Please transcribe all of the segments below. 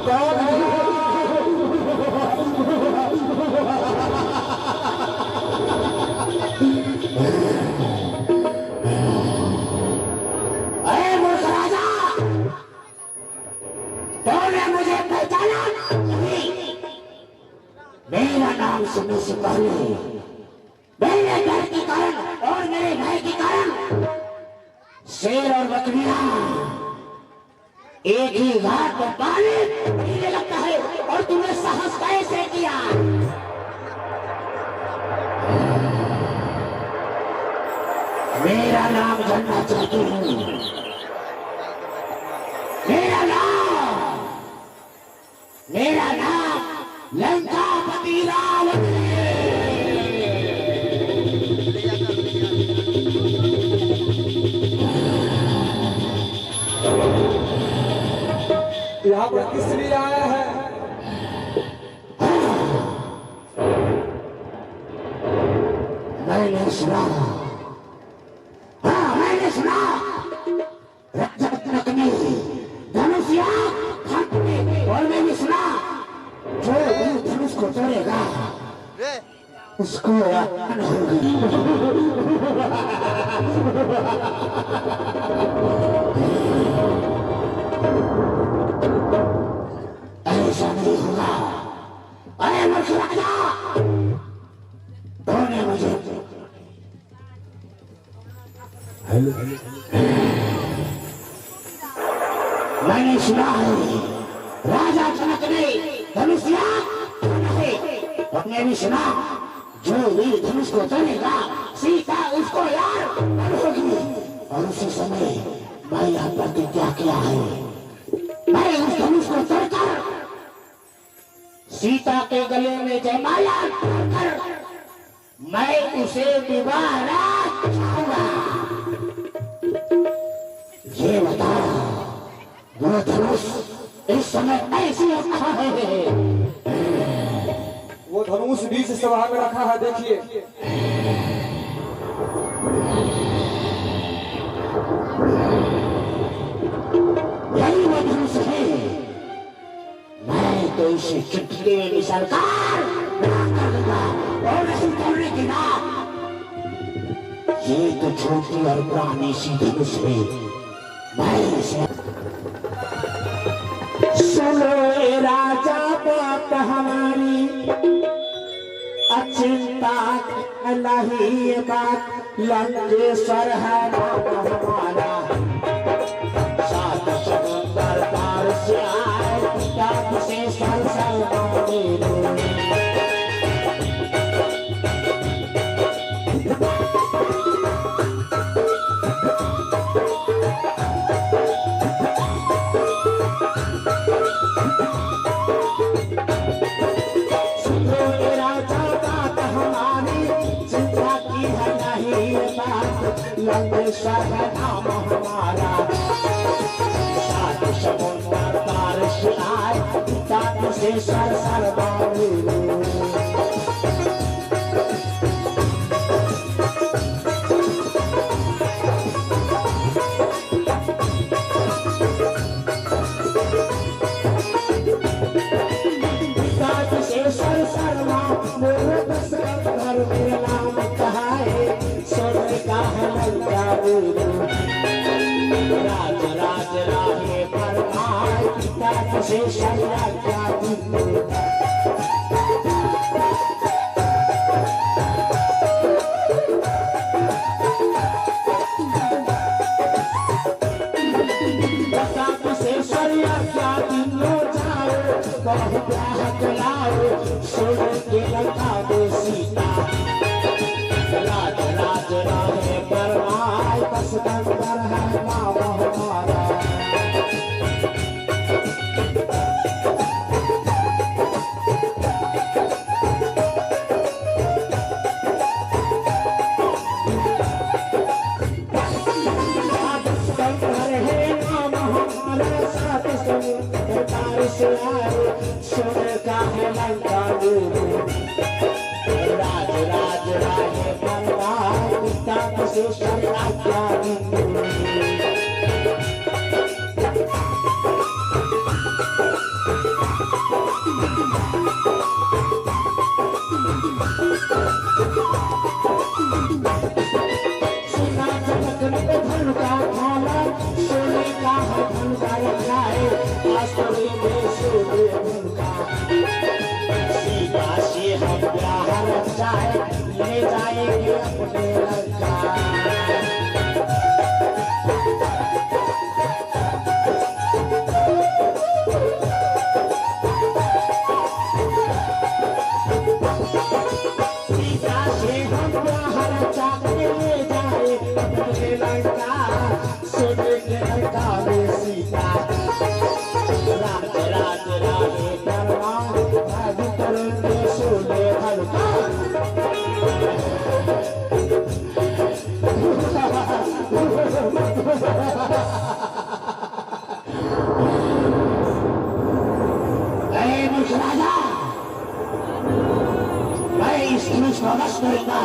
कौन है? अरे मूर्ख राजा, तूने मुझे पहचाना नहीं? मेरा नाम सुनने से पहले मेरे डर के कारण और मेरे भय के कारण शेर और बकरियां एक ही घाट पर पानी पीने लगता है, और तुमने साहस कैसे किया? मेरा नाम जानना चाहती हूँ। मेरा नाम लंकापति रावण है। यहाँ पर किस लिए आया है? मैंने सुना, हाँ मैंने सुना, रत्नकनी धनुषिया फटने, और मैंने सुना जो धनुष को तोड़ेगा उसको अपमान होगी। ऐसा नहीं होगा। अरे मूर्ख राजा, तूने मुझे मैंने सुना है राजा जनक ने धनुषिया है। तुमने भी सुना जो भी धनुष को तोड़ेगा सीता उसको यार होगी। और उसी समय मैं यहाँ प्रतिज्ञा किया है, मैं उस धनुष को तोड़कर सीता के गले में जयमाला कर मैं उसे विवाह रात चाहूंगा। ये बताओ वो धनुष इस समय कैसी रखा है? वो धनुष बीच सभा में रखा है, देखिए। यही वो धनुष है। मैं तो इसे चुटकी में सरकार कर दूंगा और नहीं तोड़ने की ना। ये तो छोटी और पुरानी सी धनुष है। मैं इसे सुनो राजा बात हमारी, अचिंता नहीं बात, लंकेश्वर है नाम हमारा। सात समुंदर पार से आए, तब से संसार लंकेश्वर है नाम हमारा। सात समुंदर पार से आए, तब से संसार मेरा नाम कहा है, सोने का है लंका राज राज राहे फरमाए, तब से शर्या क्या सोने के लंका में सीता राज राज राहे फरमाए, बस गंदर है नाम हमारा। सोने का है लंका राज राज राजे परवार, तब से शर्या क्या सोने के लंका में सीता राज राज राजे करवा राज करेंगे सोने हल्का राजा मैं इस धनुष को नष्ट करूंगा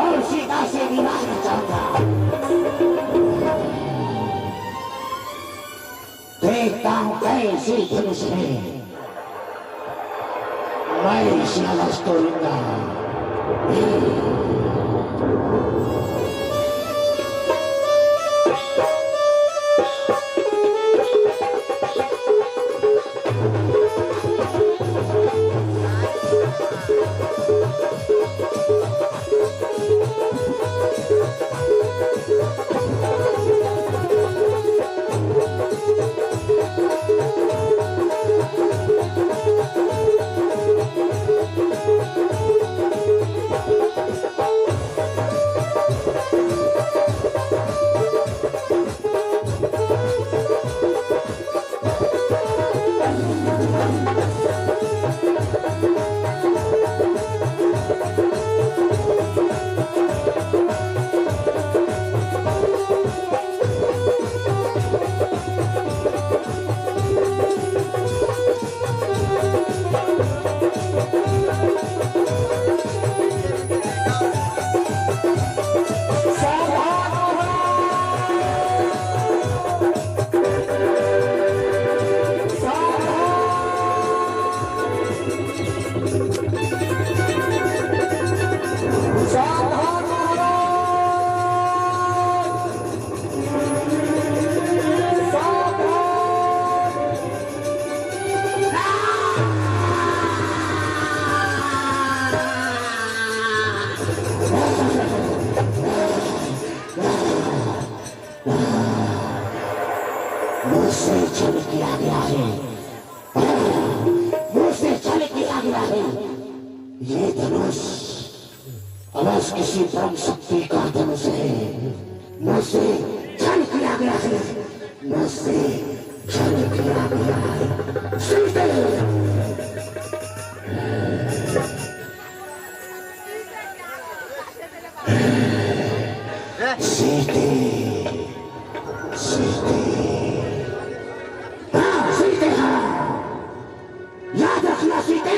और सीता से विवाह रचाऊंगा। देखता हूं कैसे धनुष है मैं इसे नष्ट करूंगा। मुझसे छल किया गया है, मुझसे छल किया गया है। ये धनुष अवश्य किसी परम शक्ति का धनुष है। मुझसे छल किया गया है, मुझसे छल किया गया है। सुनते सीते सीते सीते याद रखना सीते,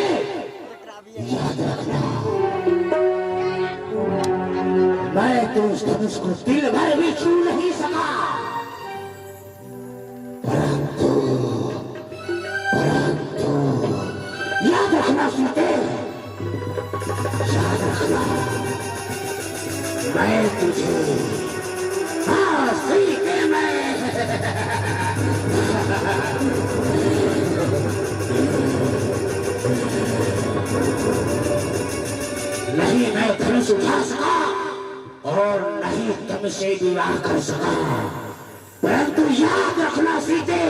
याद रखना मैं तो उस धनुष को दिल भर भी छू नहीं सका, परंतु परंतु याद रखना सीते, याद रखना मैं तुझे सीते नहीं मैं धनुष उठा सका और नहीं तुमसे विवाह कर सका, परंतु याद रखना सीते,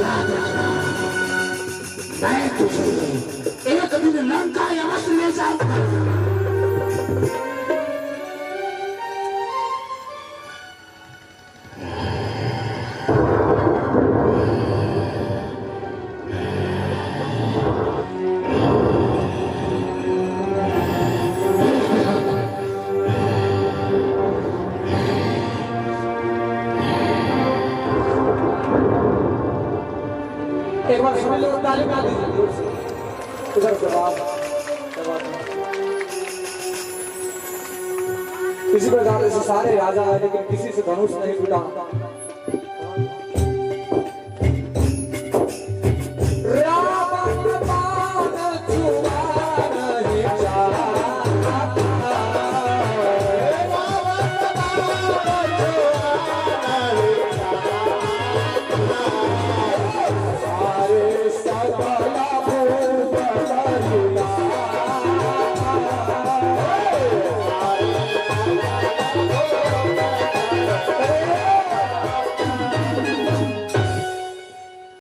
याद रखना मैं तुझे एक दिन लंका अवश्य ले जाऊंगा। एक बार सभी लोग ताली बजा दीजिए। इधर जवाब इसी प्रकार से सारे राजा आए लेकिन किसी से धनुष नहीं टूटा।